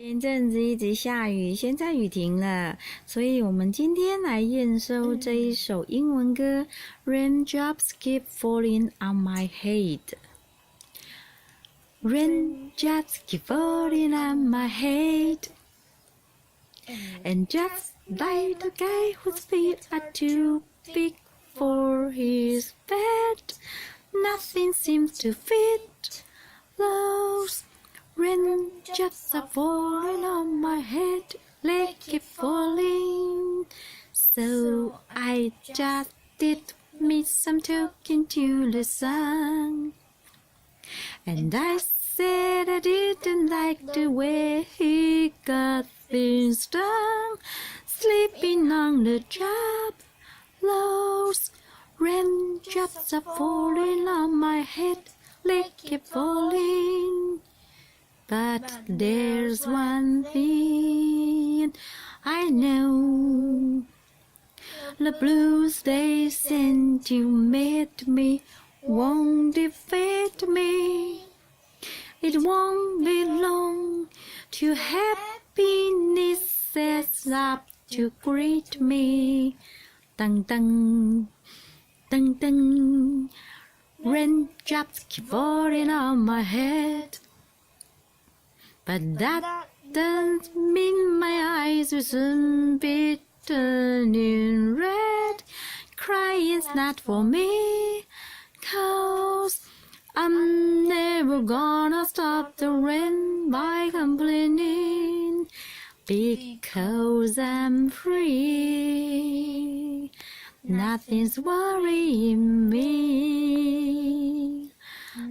前阵子一直下雨，现在雨停了，所以我们今天来验收这一首英文歌《Raindrops Keep Falling on My Head》。Raindrops keep falling on my head, and just like the guy whose feet are too big for his bed, nothing seems to fit. Those raindrops are falling on my head, they keep falling. So I just did me some talking to the sun, and I said I didn't like the way he got things done, sleeping on the job. Those raindrops are falling on my head, they keep falling. But there's one thing I know, the blues they sent you made me won't defeat me. It won't be long till happiness sets up to greet me. Dun dun, dun dun, raindrops keep falling on my head. But that doesn't mean my eyes will soon be turning red. Crying's not for me, 'cause I'm never gonna stop the rain by complaining, because I'm free. Nothing's worrying me.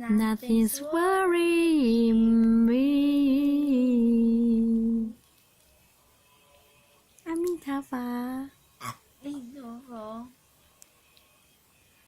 Nothing's worrying me. 阿弥陀佛。阿弥陀佛。